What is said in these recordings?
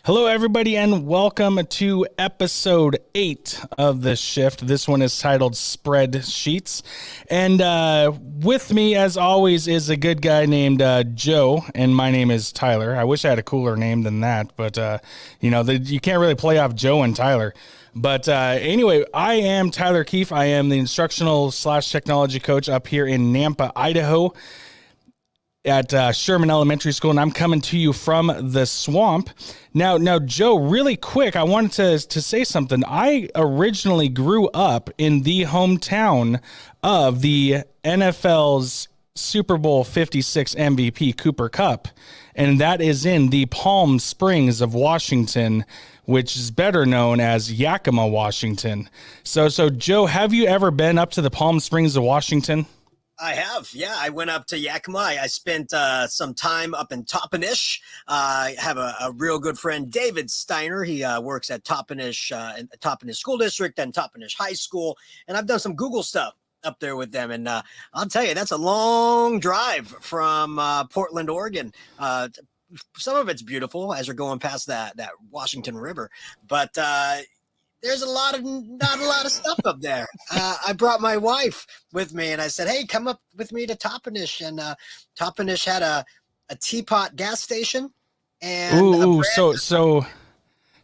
Hello, everybody, and welcome to episode 8 of the Shift. This one is titled Spreadsheets. And with me, as always, is a good guy named Joe, and my name is Tyler. I wish I had a cooler name than that, but, you can't really play off Joe and Tyler. But anyway, I am Tyler Keefe. I am the instructional/technology coach up here in Nampa, Idaho, at Sherman Elementary School, and I'm coming to you from the swamp. Now, Joe, really quick, I wanted to say something. I originally grew up in the hometown of the NFL's Super Bowl 56 MVP, Cooper Kupp, and that is in the Palm Springs of Washington, which is better known as Yakima, Washington. So Joe, have you ever been up to the Palm Springs of Washington? I have, yeah. I went up to Yakima. I spent some time up in Toppenish. I have a real good friend, David Steiner. He works at Toppenish School District and Toppenish High School. And I've done some Google stuff up there with them. And I'll tell you, that's a long drive from Portland, Oregon. Some of it's beautiful as you're going past that Washington River. But there's not a lot of stuff up there. I brought my wife with me and I said, hey, come up with me to Toppenish. And Toppenish had a teapot gas station. And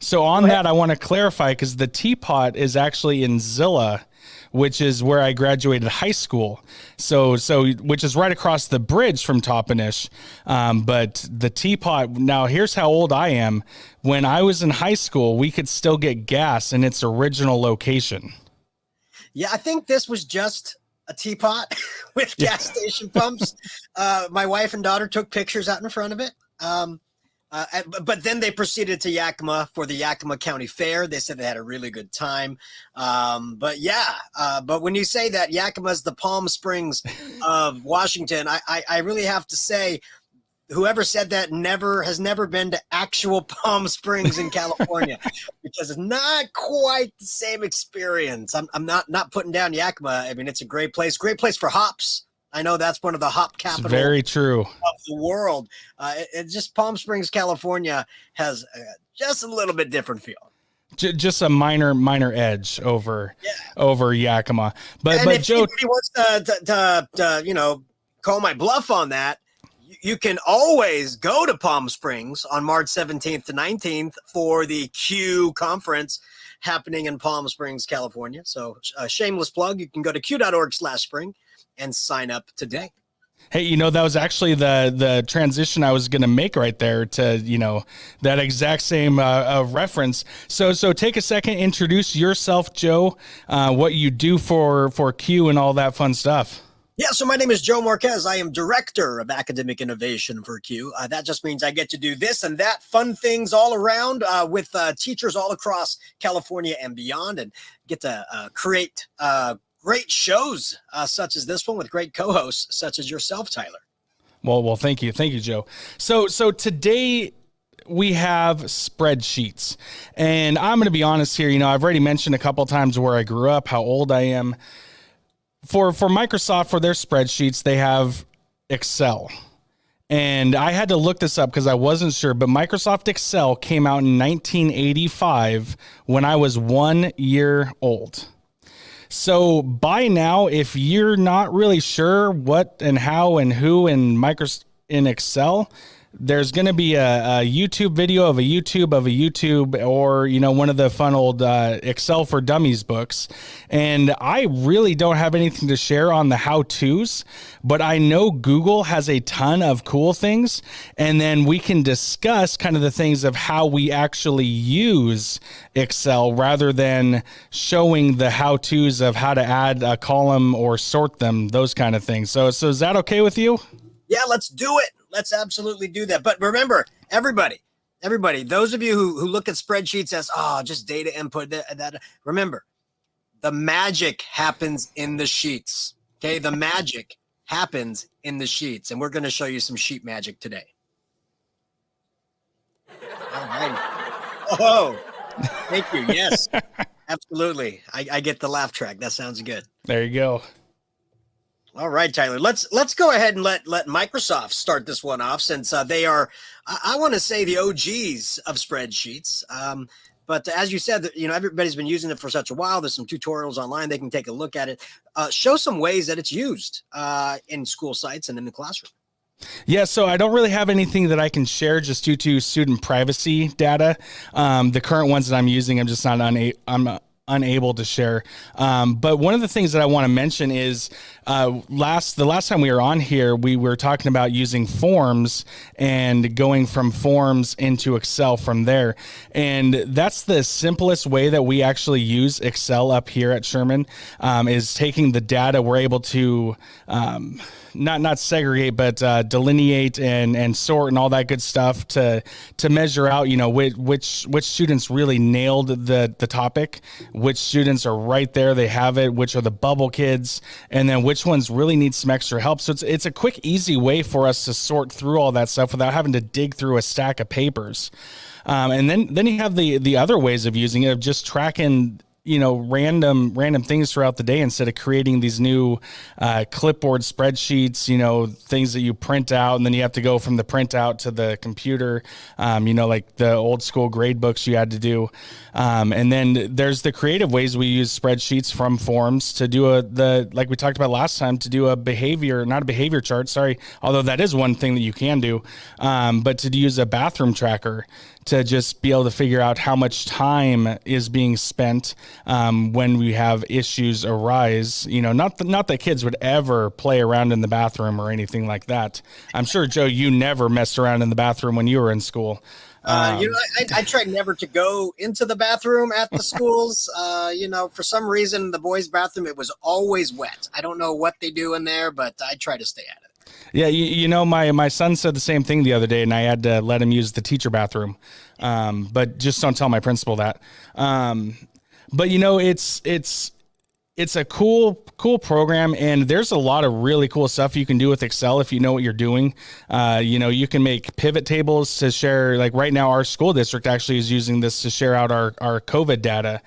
so on that, I want to clarify, because the teapot is actually in Zilla, which is where I graduated high school. So which is right across the bridge from Toppenish. But the teapot, now here's how old I am. When I was in high school, we could still get gas in its original location. Yeah, I think this was just a teapot with gas station pumps. My wife and daughter took pictures out in front of it. But then they proceeded to Yakima for the Yakima County Fair. They said they had a really good time. But when you say that Yakima's the Palm Springs of Washington, I really have to say, whoever said that has never been to actual Palm Springs in California, because it's not quite the same experience. I'm not putting down Yakima. I mean, it's a great place for hops. I know that's one of the hop capitals. Very true. Of the world. It just Palm Springs, California has just a little bit different feel. Just a minor edge over Yakima. But if Joe, anybody wants to call my bluff on that, you can always go to Palm Springs on March 17th to 19th for the Q conference happening in Palm Springs, California. So shameless plug. You can go to q.org/spring and sign up today. Hey, that was actually the transition I was going to make right there to, that exact same reference. So take a second, introduce yourself, Joe, what you do for Q and all that fun stuff. Yeah, so my name is Joe Marquez. I am Director of Academic Innovation for Q. That just means I get to do this and that fun things all around with teachers all across California and beyond, and get to create great shows such as this one with great co-hosts such as yourself, Tyler. Well, thank you, Joe. So today we have spreadsheets, and I'm going to be honest here. I've already mentioned a couple of times where I grew up, how old I am. For Microsoft, for their spreadsheets, they have Excel. And I had to look this up because I wasn't sure, but Microsoft Excel came out in 1985 when I was 1 year old. So by now, if you're not really sure what and how and who in Excel, there's going to be a YouTube video of a YouTube or, one of the fun old Excel for Dummies books. And I really don't have anything to share on the how-tos, but I know Google has a ton of cool things. And then we can discuss kind of the things of how we actually use Excel rather than showing the how-tos of how to add a column or sort them, those kind of things. So is that okay with you? Yeah, let's do it. Let's absolutely do that. But remember, everybody, those of you who look at spreadsheets as, just data input, that remember, the magic happens in the sheets. Okay, the magic happens in the sheets. And we're going to show you some sheet magic today. All right. Oh, thank you. Yes, absolutely. I get the laugh track. That sounds good. There you go. All right, Tyler. Let's go ahead and let Microsoft start this one off, since they are, I want to say, the OGs of spreadsheets. But as you said, that everybody's been using it for such a while. There's some tutorials online; they can take a look at it. Show some ways that it's used in school sites and in the classroom. Yeah, so I don't really have anything that I can share just due to student privacy data. The current ones that I'm using, I'm just not unable to share. But one of the things that I want to mention is the last time we were on here, we were talking about using forms and going from forms into Excel from there. And that's the simplest way that we actually use Excel up here at Sherman, is taking the data. We're able to not segregate, but delineate and sort and all that good stuff to measure out, which students really nailed the topic, which students are right there, they have it, which are the bubble kids, and then which ones really need some extra help. So it's a quick, easy way for us to sort through all that stuff without having to dig through a stack of papers. And then you have the other ways of using it, of just tracking random things throughout the day instead of creating these new clipboard spreadsheets, things that you print out and then you have to go from the printout to the computer, like the old school grade books you had to do. And then there's the creative ways we use spreadsheets from forms to do like we talked about last time, to do not a behavior chart, sorry, although that is one thing that you can do, but to use a bathroom tracker to just be able to figure out how much time is being spent when we have issues arise. Not that kids would ever play around in the bathroom or anything like that. I'm sure, Joe, you never messed around in the bathroom when you were in school. I tried never to go into the bathroom at the schools. For some reason, the boys' bathroom, it was always wet. I don't know what they do in there, but I try to stay at it. Yeah, my son said the same thing the other day, and I had to let him use the teacher bathroom. But just don't tell my principal that. But it's a cool program, and there's a lot of really cool stuff you can do with Excel if you know what you're doing. You can make pivot tables to share. Like right now, our school district actually is using this to share out our COVID data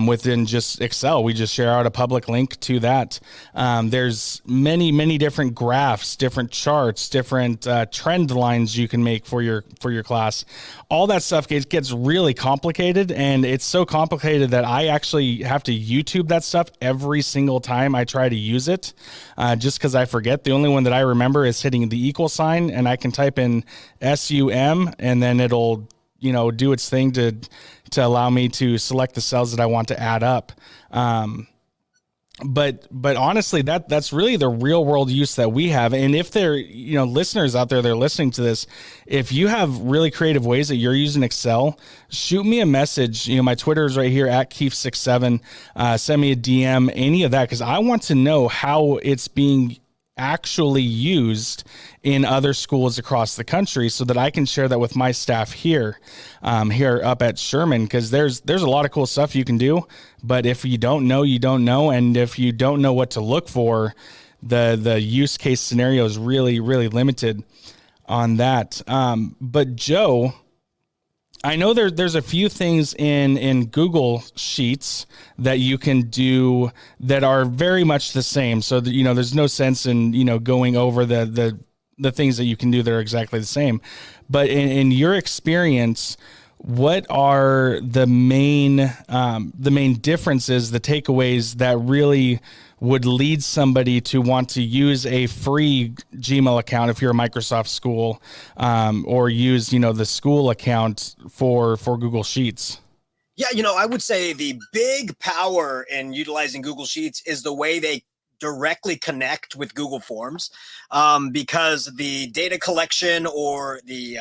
within just Excel. We just share out a public link to that. There's many different graphs, different charts, different trend lines you can make for your class. All that stuff gets really complicated, and it's so complicated that I actually have to YouTube that stuff every single time I try to use it, just because I forget. The only one that I remember is hitting the equal sign, and I can type in SUM, and then it'll do its thing to allow me to select the cells that I want to add up. But honestly, that's really the real world use that we have. And if there, listeners out there, they're listening to this, if you have really creative ways that you're using Excel, shoot me a message. My Twitter is right here at Keef67. Send me a DM, any of that, because I want to know how it's being actually used in other schools across the country, so that I can share that with my staff here up at Sherman, because there's a lot of cool stuff you can do, but if you don't know, you don't know. And if you don't know what to look for, the use case scenario is really limited on that. But Joe, I know there's a few things in Google Sheets that you can do that are very much the same. So that, there's no sense in, going over the things that you can do that are exactly the same. But in your experience, what are the main differences, the takeaways that really would lead somebody to want to use a free Gmail account if you're a Microsoft school, or use, the school account for Google Sheets? Yeah, I would say the big power in utilizing Google Sheets is the way they directly connect with Google Forms, because the data collection or the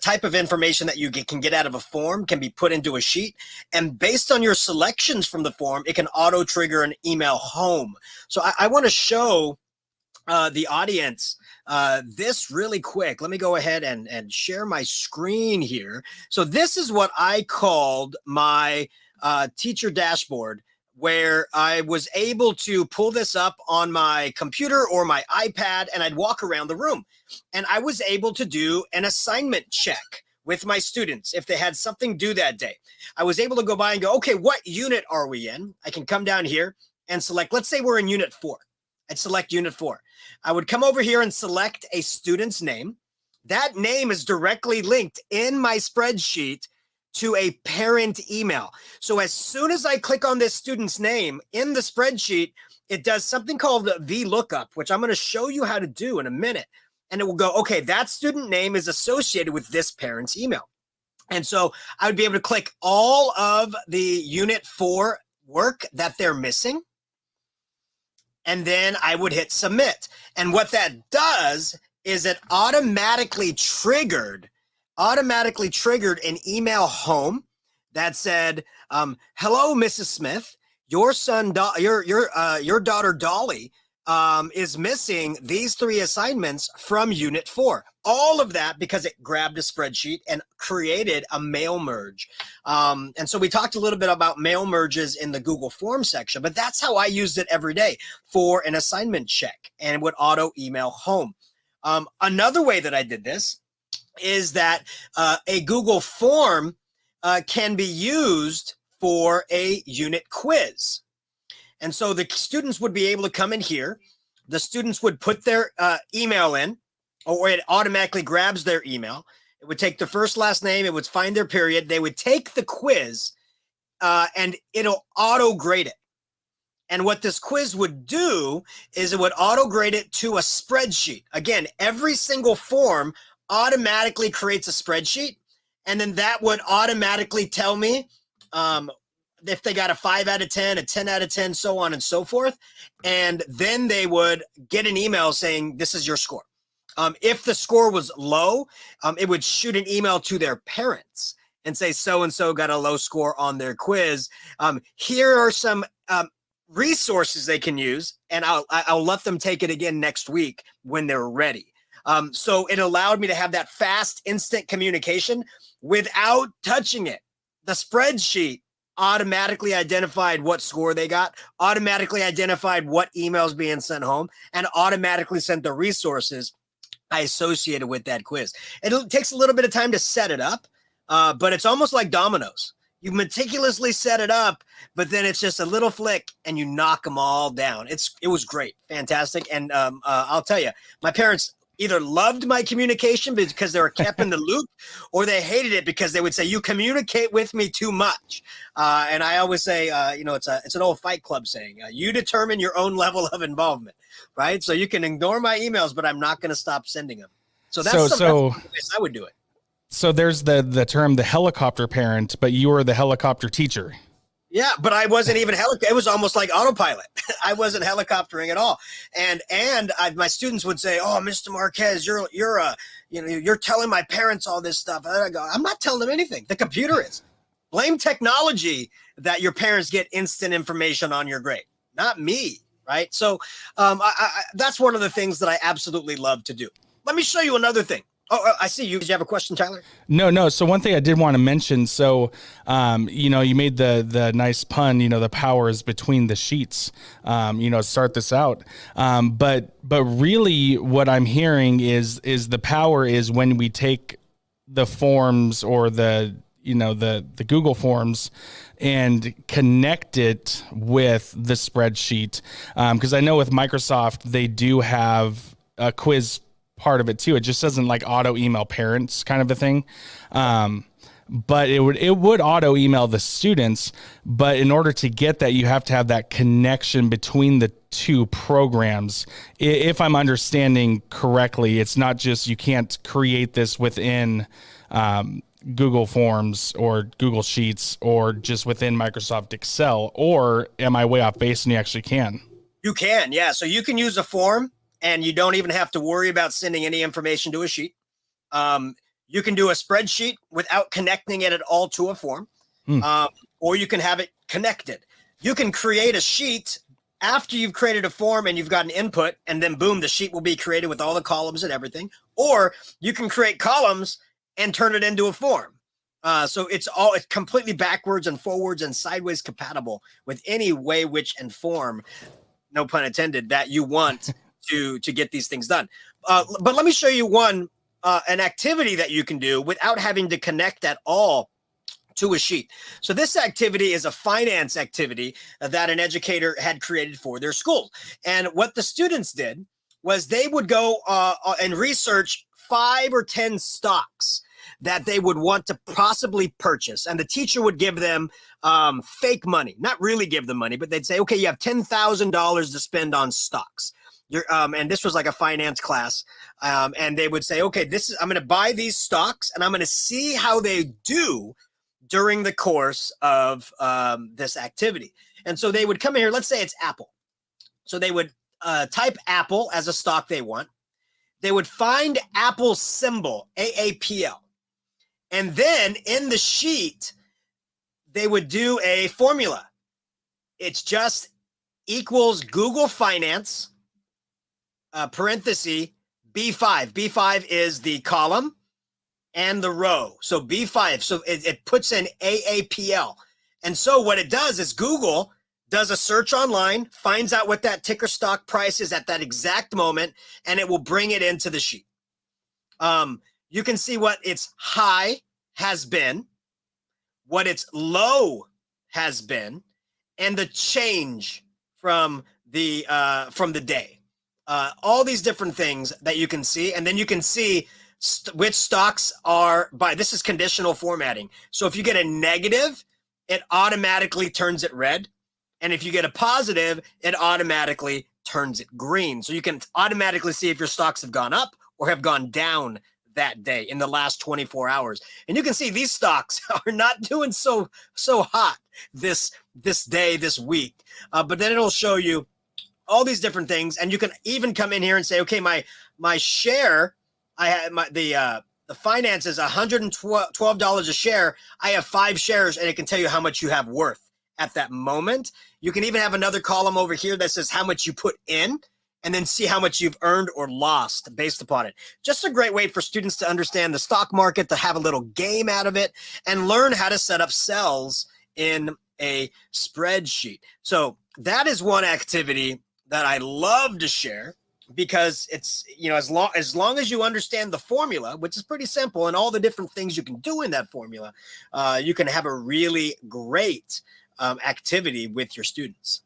type of information that you can get out of a form can be put into a sheet, and based on your selections from the form, it can auto trigger an email home. So I want to show the audience this really quick. Let me go ahead and share my screen here. So this is what I called my teacher dashboard, where I was able to pull this up on my computer or my iPad, and I'd walk around the room, and I was able to do an assignment check with my students if they had something due that day. I was able to go by and go, okay, what unit are we in? I can come down here and select, let's say we're in unit 4. I'd select Unit 4. I would come over here and select a student's name. That name is directly linked in my spreadsheet to a parent email. So as soon as I click on this student's name in the spreadsheet, it does something called the VLOOKUP, which I'm going to show you how to do in a minute. And it will go, okay, that student name is associated with this parent's email. And so I would be able to click all of the Unit 4 work that they're missing. And then I would hit submit. And what that does is it automatically triggered an email home that said, hello, Mrs. Smith, your daughter Dolly is missing these 3 assignments from Unit 4. All of that because it grabbed a spreadsheet and created a mail merge. And so we talked a little bit about mail merges in the Google Forms section, but that's how I used it every day for an assignment check, and it would auto email home. Another way that I did this is that a Google form can be used for a unit quiz. And so the students would be able to come in here. The students would put their email in, or it automatically grabs their email. It would take the first, last name. It would find their period. They would take the quiz, and it'll auto grade it. And what this quiz would do is it would auto grade it to a spreadsheet. Again, every single form automatically creates a spreadsheet, and then that would automatically tell me if they got a 5 out of 10, a 10 out of 10, so on and so forth. And then they would get an email saying, this is your score. If the score was low, it would shoot an email to their parents and say, so-and-so got a low score on their quiz. Here are some resources they can use, and I'll let them take it again next week when they're ready. So it allowed me to have that fast, instant communication without touching it. The spreadsheet automatically identified what score they got, automatically identified what emails being sent home, and automatically sent the resources I associated with that quiz. It takes a little bit of time to set it up, but it's almost like dominoes. You meticulously set it up, but then it's just a little flick and you knock them all down. It was great, fantastic. And I'll tell you, my parents either loved my communication because they were kept in the loop, or they hated it because they would say, you communicate with me too much. And I always say, it's an old Fight Club saying, you determine your own level of involvement, right? So you can ignore my emails, but I'm not going to stop sending them. So that's the way I would do it. So there's the term, the helicopter parent, but you were the helicopter teacher. Yeah, but I wasn't even it was almost like autopilot. I wasn't helicoptering at all. And my students would say, "Oh, Mr. Marquez, you're telling my parents all this stuff." And I go, "I'm not telling them anything. The computer is. Blame technology that your parents get instant information on your grade, not me." Right? So that's one of the things that I absolutely love to do. Let me show you another thing. Oh, I see you. Did you have a question, Tyler? No. So one thing I did want to mention. So, you made the nice pun. The power is between the sheets. Start this out. But really, what I'm hearing is the power is when we take the forms or the Google Forms and connect it with the spreadsheet. Because I know with Microsoft they do have a quiz part of it too. It just doesn't like auto email parents kind of a thing. But it would auto email the students. But in order to get that, you have to have that connection between the two programs. If I'm understanding correctly, it's not just, you can't create this within Google Forms or Google Sheets or just within Microsoft Excel, or am I way off base and you actually can? You can, yeah. So you can use a form, and you don't even have to worry about sending any information to a sheet. You can do a spreadsheet without connecting it at all to a form, or you can have it connected. You can create a sheet after you've created a form and you've got an input, and then boom, the sheet will be created with all the columns and everything. Or you can create columns and turn it into a form. So it's completely backwards and forwards and sideways compatible with any way, which, and form, no pun intended, that you want to get these things done. But let me show you an activity that you can do without having to connect at all to a sheet. So this activity is a finance activity that an educator had created for their school. And what the students did was they would go and research 5 or 10 stocks that they would want to possibly purchase. And the teacher would give them fake money, not really give them money, but they'd say, okay, you have $10,000 to spend on stocks. And this was like a finance class. And they would say, okay, I'm going to buy these stocks and I'm going to see how they do during the course of this activity. And so they would come in here, let's say it's Apple. So they would type Apple as a stock they want. They would find Apple's symbol, AAPL. And then in the sheet, they would do a formula. It's just equals Google Finance, parenthesis, B5. B5 is the column and the row. So B5, so it puts in AAPL. And so what it does is Google does a search online, finds out what that ticker stock price is at that exact moment, and it will bring it into the sheet. You can see what its high has been, what its low has been, and the change from the day. All these different things that you can see, and then you can see which stocks are by. This is conditional formatting. So if you get a negative, it automatically turns it red. And if you get a positive, it automatically turns it green. So you can automatically see if your stocks have gone up or have gone down that day in the last 24 hours. And you can see these stocks are not doing so hot this day, this week. But then it'll show you all these different things. And you can even come in here and say, okay, my share, I had the finance is $112 a share. I have 5 shares, and it can tell you how much you have worth at that moment. You can even have another column over here that says how much you put in, and then see how much you've earned or lost based upon it. Just a great way for students to understand the stock market, to have a little game out of it, and learn how to set up cells in a spreadsheet. So that is one activity that I love to share, because it's, as long as you understand the formula, which is pretty simple, and all the different things you can do in that formula, you can have a really great activity with your students.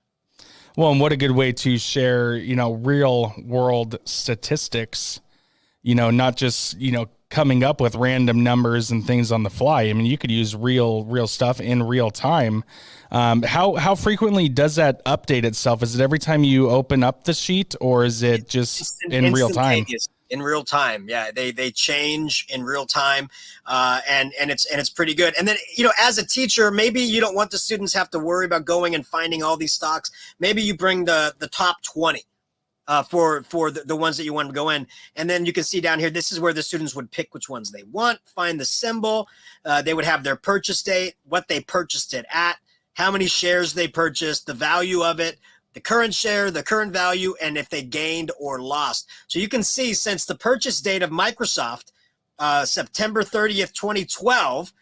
Well, and what a good way to share, real world statistics, not just, coming up with random numbers and things on the fly. I mean, you could use real stuff in real time. How frequently does that update itself? Is it every time you open up the sheet, or is it just in real time? In real time. Yeah. They change in real time. And it's pretty good. And then, as a teacher, maybe you don't want the students have to worry about going and finding all these stocks. Maybe you bring the top 20 for the ones that you want to go in. And then you can see down here, this is where the students would pick which ones they want, find the symbol. They would have their purchase date, what they purchased it at, how many shares they purchased, the value of it, the current share, the current value, and if they gained or lost. So you can see, since the purchase date of Microsoft, September 30th, 2012,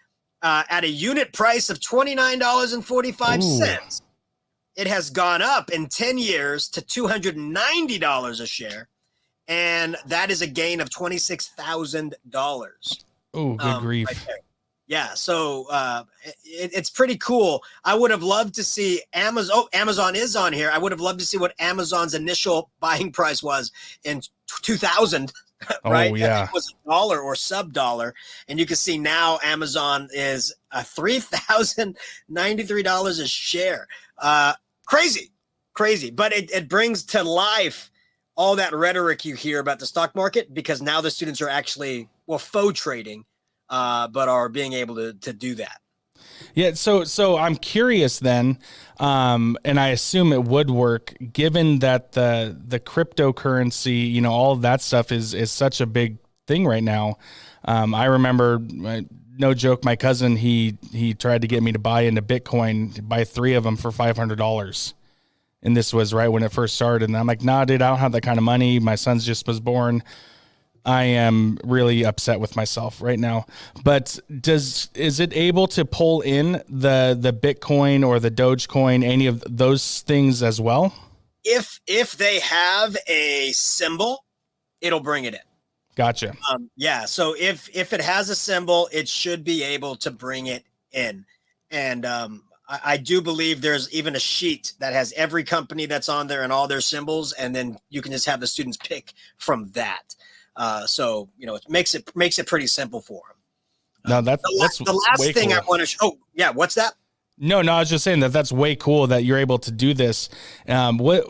at a unit price of $29.45, it has gone up in 10 years to $290 a share. And that is a gain of $26,000. Oh, good grief. Right there. Yeah, so it's pretty cool. I would have loved to see Amazon. Oh, Amazon is on here. I would have loved to see what Amazon's initial buying price was in 2000, right? Oh, yeah. It was $1 or sub-dollar. And you can see now Amazon is $3,093 a share. Crazy. But it brings to life all that rhetoric you hear about the stock market, because now the students are actually, faux trading. But are being able to do that. Yeah. So I'm curious then, and I assume it would work, given that the cryptocurrency, all of that stuff is such a big thing right now. I remember, no joke, my cousin, he tried to get me to buy into Bitcoin, buy 3 of them for $500. And this was right when it first started. And I'm like, nah, dude, I don't have that kind of money. My son's just was born. I am really upset with myself right now. But is it able to pull in the Bitcoin or the Dogecoin, any of those things as well? If they have a symbol, it'll bring it in. Gotcha. Yeah. So if it has a symbol, it should be able to bring it in. And I do believe there's even a sheet that has every company that's on there and all their symbols, and then you can just have the students pick from that. So it makes it pretty simple for them. No, that's The last way thing cool. I want to show. Oh, yeah. What's that? No, I was just saying that's way cool that you're able to do this. What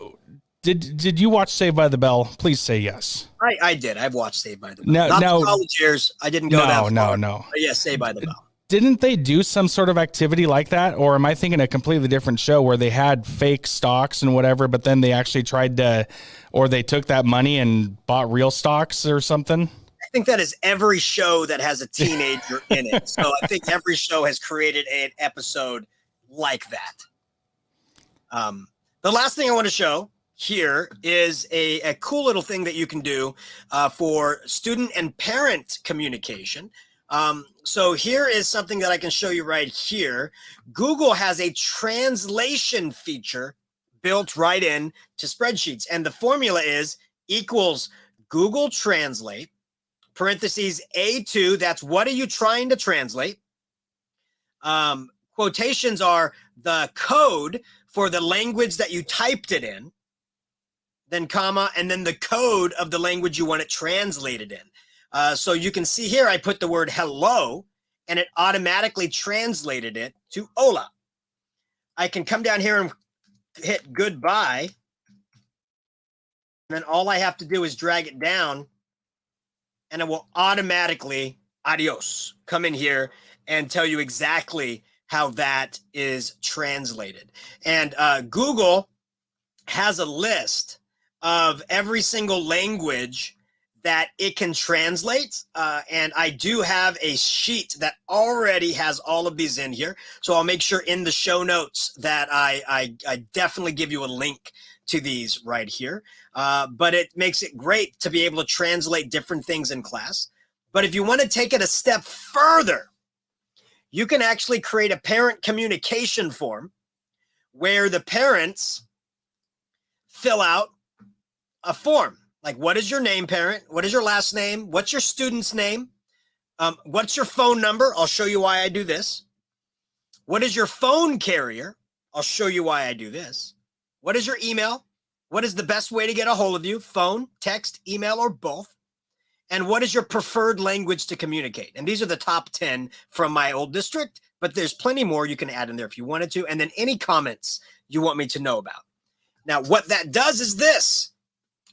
did you watch Saved by the Bell? Please say yes. I did. I've watched Saved by the Bell. Not the college years. I didn't go that far. No. But yeah, Saved by the Bell. Didn't they do some sort of activity like that? Or am I thinking a completely different show where they had fake stocks and whatever, but then they actually they took that money and bought real stocks or something? I think that is every show that has a teenager in it. So I think every show has created an episode like that. The last thing I want to show here is a cool little thing that you can do for student and parent communication. So here is something that I can show you right here. Google has a translation feature built right in to Spreadsheets. And the formula is equals Google Translate, parentheses A2, that's what are you trying to translate? Quotations are the code for the language that you typed it in, then comma, and then the code of the language you want it translated in. So you can see here, I put the word hello, and it automatically translated it to hola. I can come down here and hit goodbye. And then all I have to do is drag it down, and it will automatically, adios, come in here and tell you exactly how that is translated. And Google has a list of every single language that it can translate. And I do have a sheet that already has all of these in here. So I'll make sure in the show notes that I definitely give you a link to these right here. But it makes it great to be able to translate different things in class. But if you want to take it a step further, you can actually create a parent communication form where the parents fill out a form. Like, what is your name, parent? What is your last name? What's your student's name? What's your phone number? I'll show you why I do this. What is your phone carrier? I'll show you why I do this. What is your email? What is the best way to get a hold of you? Phone, text, email, or both? And what is your preferred language to communicate? And these are the top 10 from my old district, but there's plenty more you can add in there if you wanted to. And then any comments you want me to know about. Now, what that does is this.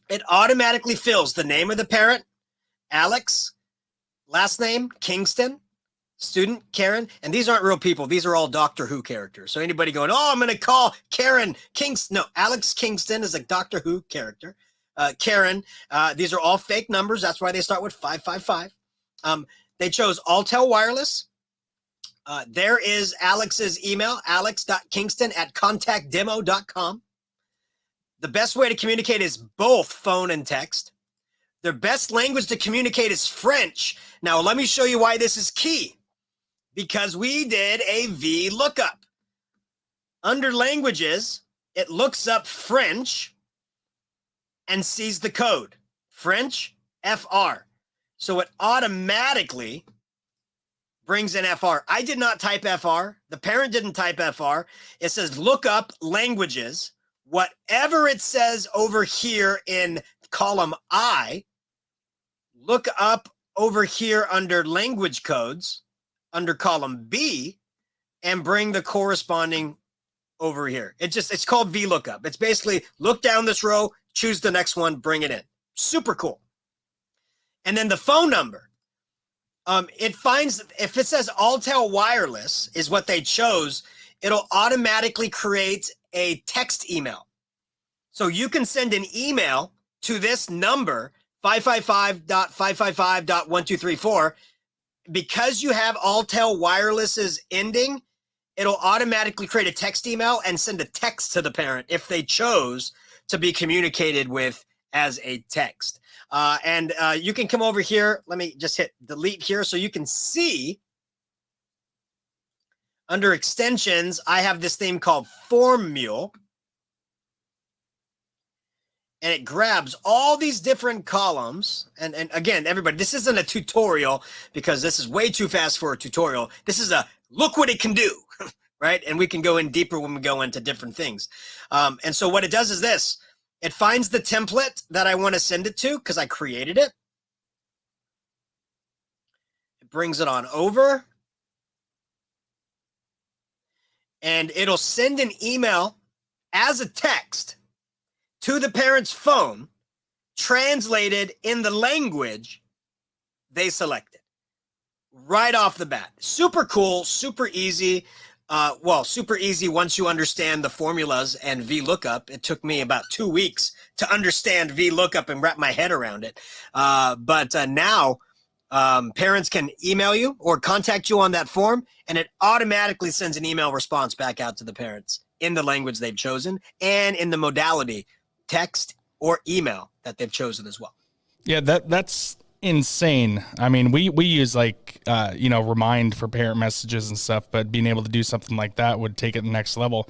It automatically fills the name of the parent, Alex, last name, Kingston, student, Karen. And these aren't real people. These are all Doctor Who characters. So anybody going, oh, I'm going to call Karen Kingston. No, Alex Kingston is a Doctor Who character. Karen, these are all fake numbers. That's why they start with 555. They chose Alltel Wireless. There is Alex's email, alex.kingston@contactdemo.com. The best way to communicate is both phone and text. Their best language to communicate is French. Now, let me show you why this is key. Because we did a VLOOKUP. Under languages, it looks up French and sees the code. French, FR. So it automatically brings in FR. I did not type FR. The parent didn't type FR. It says look up languages. Whatever it says over here in column I, look up over here under language codes, under column B, and bring the corresponding over here. It's called VLOOKUP. It's basically look down this row, choose the next one, bring it in. Super cool. And then the phone number. It finds, if it says Alltel Wireless is what they chose, it'll automatically create a text email. So you can send an email to this number, 555.555.1234. Because you have Alltel Wireless's ending, it'll automatically create a text email and send a text to the parent if they chose to be communicated with as a text. And you can come over here. Let me just hit delete here so you can see under extensions, I have this thing called Formule. and it grabs all these different columns. And again, everybody, this isn't a tutorial because this is way too fast for a tutorial. This is a look what it can do, right? And we can go in deeper when we go into different things. And so what it does is this. It finds the template that I want to send it to because I created it. It brings it on over. And it'll send an email as a text to the parent's phone, translated in the language they selected. Right off the bat. Super cool, super easy. Super easy once you understand the formulas and VLOOKUP. It took me about 2 weeks to understand VLOOKUP and wrap my head around it. But now parents can email you or contact you on that form, and it automatically sends an email response back out to the parents in the language they've chosen and in the modality, text or email, that they've chosen as well. Yeah, that's insane. I mean, we use Remind for parent messages and stuff, but being able to do something like that would take it to the next level.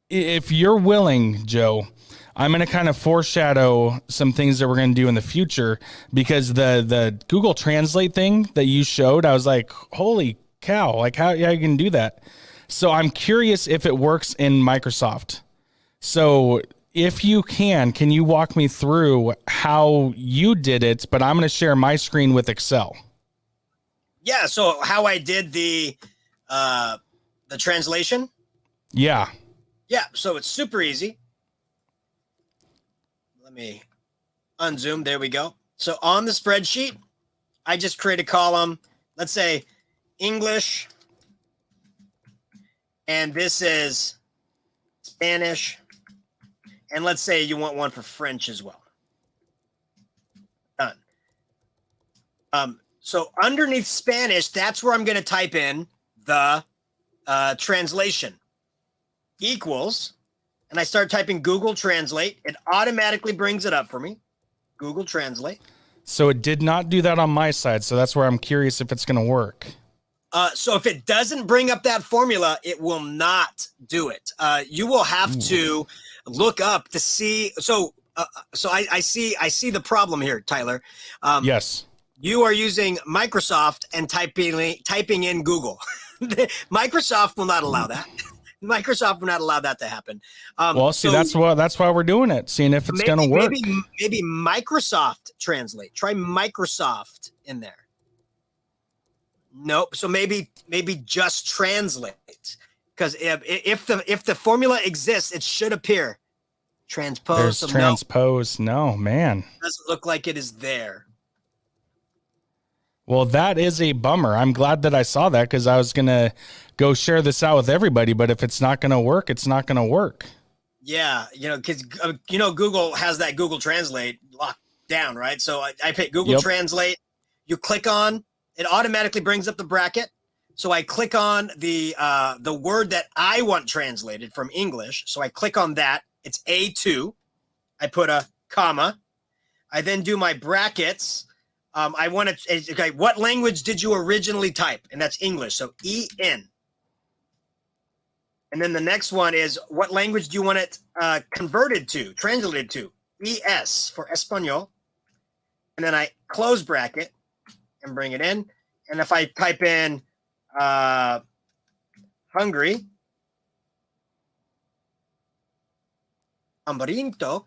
If you're willing, Joe, I'm going to kind of foreshadow some things that we're going to do in the future, because the Google Translate thing that you showed, I was like, holy cow, like how you can do that. So I'm curious if it works in Microsoft. So if you can you walk me through how you did it? But I'm going to share my screen with Excel. Yeah. So how I did the translation. Yeah. Yeah. So it's super easy. Let me unzoom. There we go. So on the spreadsheet, I just create a column. Let's say English. And this is Spanish. And let's say you want one for French as well. Done. So underneath Spanish, that's where I'm going to type in the translation. Equals, and I start typing Google Translate. It automatically brings it up for me. Google Translate. So it did not do that on my side. So that's where I'm curious if it's going to work. So if it doesn't bring up that formula, it will not do it. You will have to look up to see. So I see the problem here, Tyler. Yes. You are using Microsoft and typing in Google. Microsoft will not allow that. Microsoft will not allow that to happen. That's why we're doing it, seeing if it's going to work. Maybe Microsoft Translate. Try Microsoft in there. Nope. So maybe just translate, because if the formula exists, it should appear. Transpose. There's transpose. No, man. Doesn't look like it is there. Well, that is a bummer. I'm glad that I saw that, because I was going to go share this out with everybody. But if it's not going to work, it's not going to work. Yeah. Because, Google has that Google Translate locked down, right? So I pick Google Translate. You click on, it automatically brings up the bracket. So I click on the word that I want translated from English. So I click on that. It's A2. I put a comma. I then do my brackets. I want to, okay, what language did you originally type? And that's English. So EN. And then the next one is, what language do you want it converted to, translated to? ES for Espanol. And then I close bracket and bring it in. And if I type in Hungary, Ambarinto,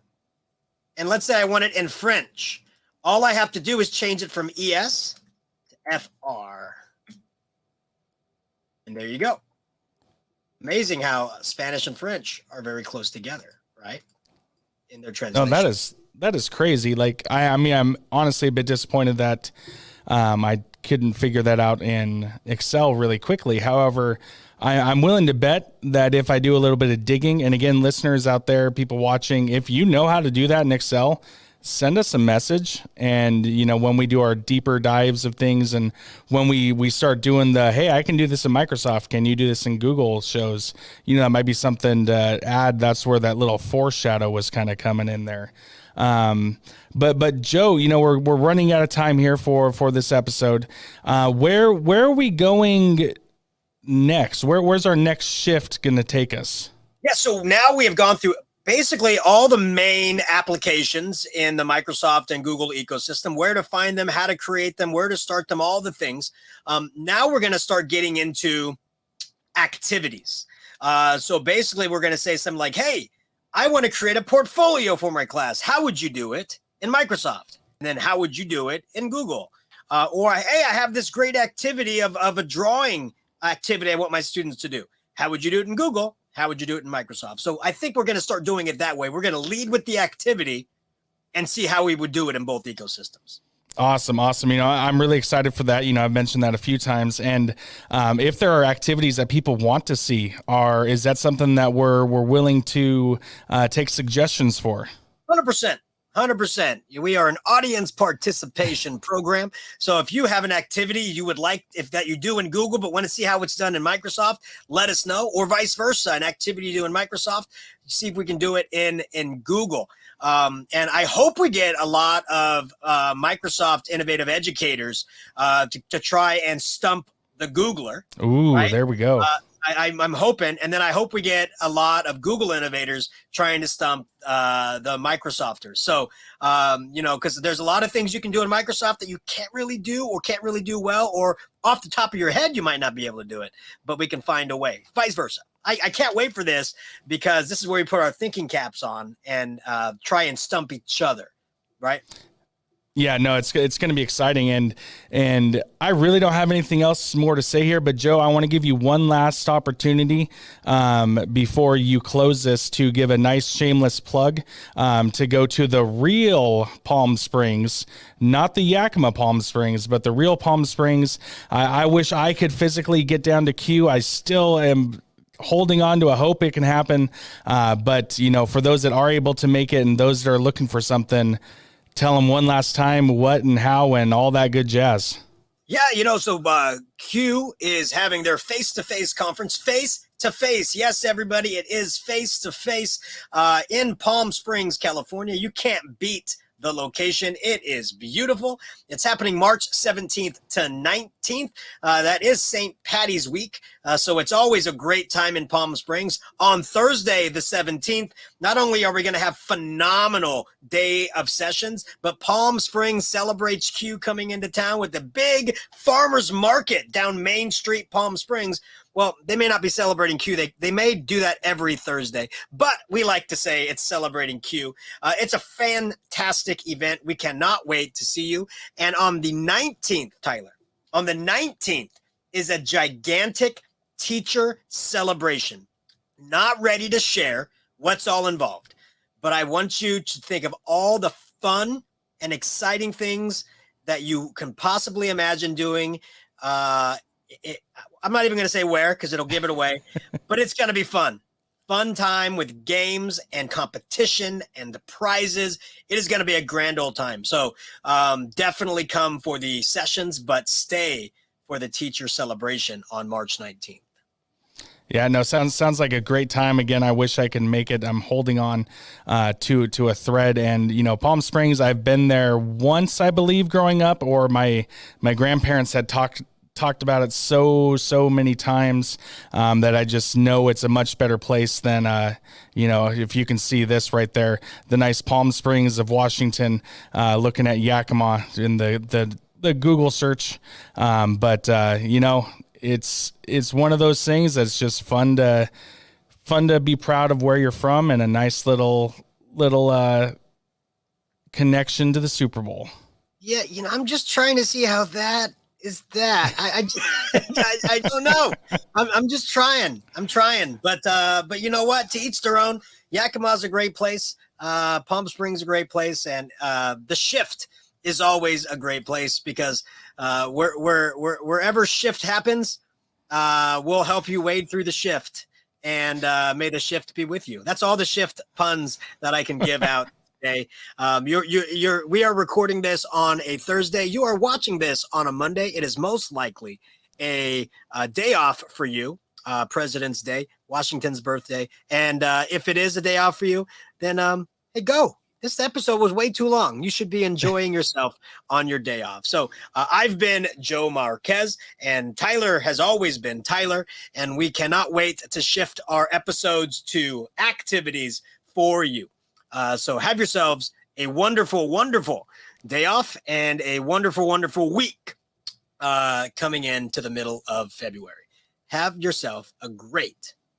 and let's say I want it in French, all I have to do is change it from ES to FR. And there you go. Amazing how Spanish and French are very close together, right? In their translation. No, that is crazy. Like, I mean, I'm honestly a bit disappointed that I couldn't figure that out in Excel really quickly. However, I'm willing to bet that if I do a little bit of digging, and again, listeners out there, people watching, if you know how to do that in Excel, send us a message. And, when we do our deeper dives of things, and when we start doing hey, I can do this in Microsoft, can you do this in Google shows, that might be something to add. That's where that little foreshadow was kind of coming in there. But Joe, we're running out of time here for this episode. Where are we going next? Where's our next shift going to take us? Yeah. So now we have gone through Basically all the main applications in the Microsoft and Google ecosystem, where to find them, how to create them, where to start them, all the things. Now we're going to start getting into activities. So basically we're going to say something like, hey, I want to create a portfolio for my class. How would you do it in Microsoft? And then how would you do it in Google? Or, hey, I have this great activity of a drawing activity I want my students to do. How would you do it in Google? How would you do it in Microsoft? So I think we're going to start doing it that way. We're going to lead with the activity and see how we would do it in both ecosystems. Awesome. You know, I'm really excited for that. You know, I've mentioned that a few times. And if there are activities that people want to see, is that something that we're willing to take suggestions for? 100%. 100%. We are an audience participation program. So if you have an activity you would like that you do in Google, but want to see how it's done in Microsoft, let us know, or vice versa, an activity you do in Microsoft, see if we can do it in Google. And I hope we get a lot of Microsoft innovative educators to try and stump the Googler. Ooh, right? There we go. I'm hoping, and then I hope we get a lot of Google innovators trying to stump the Microsofters. So, you know, because there's a lot of things you can do in Microsoft that you can't really do or can't really do well, or off the top of your head, you might not be able to do it, but we can find a way, vice versa. I can't wait for this, because this is where we put our thinking caps on and try and stump each other, right? Yeah, no, it's going to be exciting, and I really don't have anything else more to say here. But Joe, I want to give you one last opportunity before you close this to give a nice shameless plug to go to the real Palm Springs, not the Yakima Palm Springs, but the real Palm Springs. I wish I could physically get down to Q. I still am holding on to a hope it can happen, but you know, for those that are able to make it and those that are looking for something, tell them one last time what and how and all that good jazz. Yeah, you know, so Q is having their face-to-face conference, face-to-face. Yes, everybody, it is face-to-face in Palm Springs, California. You can't beat the location. It is beautiful. It's happening March 17th to 19th. That is St. Patty's week. So it's always a great time in Palm Springs. On Thursday, the 17th, not only are we going to have phenomenal day of sessions, but Palm Springs celebrates Q coming into town with the big farmers market down Main Street, Palm Springs. Well, they may not be celebrating Q. They may do that every Thursday, but we like to say it's celebrating Q. It's a fantastic event. We cannot wait to see you. And on the 19th, Tyler, on the 19th is a gigantic teacher celebration. Not ready to share what's all involved, but I want you to think of all the fun and exciting things that you can possibly imagine doing. I'm not even going to say where, because it'll give it away, but it's going to be fun. Fun time with games and competition and the prizes. It is going to be a grand old time. So definitely come for the sessions, but stay for the teacher celebration on March 19th. Yeah, no, sounds like a great time. Again, I wish I could make it. I'm holding on to a thread, and you know, Palm Springs, I've been there once, I believe, growing up, or my grandparents had talked about it so many times that I just know it's a much better place than you know, if you can see this right there, the nice Palm Springs of Washington, looking at Yakima in the Google search, but you know, it's one of those things that's just fun to be proud of where you're from, and a nice little connection to the Super Bowl. Yeah, you know, I'm just trying to see how that is that. I don't know. I'm just trying. I'm trying. But you know what? To each their own. Yakima's a great place. Palm Springs a great place, and the Shift is always a great place, because wherever shift happens, we'll help you wade through the shift, and may the shift be with you. That's all the shift puns that I can give out today. We are recording this on a Thursday. You are watching this on a Monday. It is most likely a day off for you. President's Day, Washington's birthday. And if it is a day off for you, then hey, go. This episode was way too long. You should be enjoying yourself on your day off. So I've been Joe Marquez, and Tyler has always been Tyler, and we cannot wait to shift our episodes to activities, for you. So have yourselves a wonderful, wonderful day off and a wonderful, wonderful week coming into the middle of February. Have yourself a great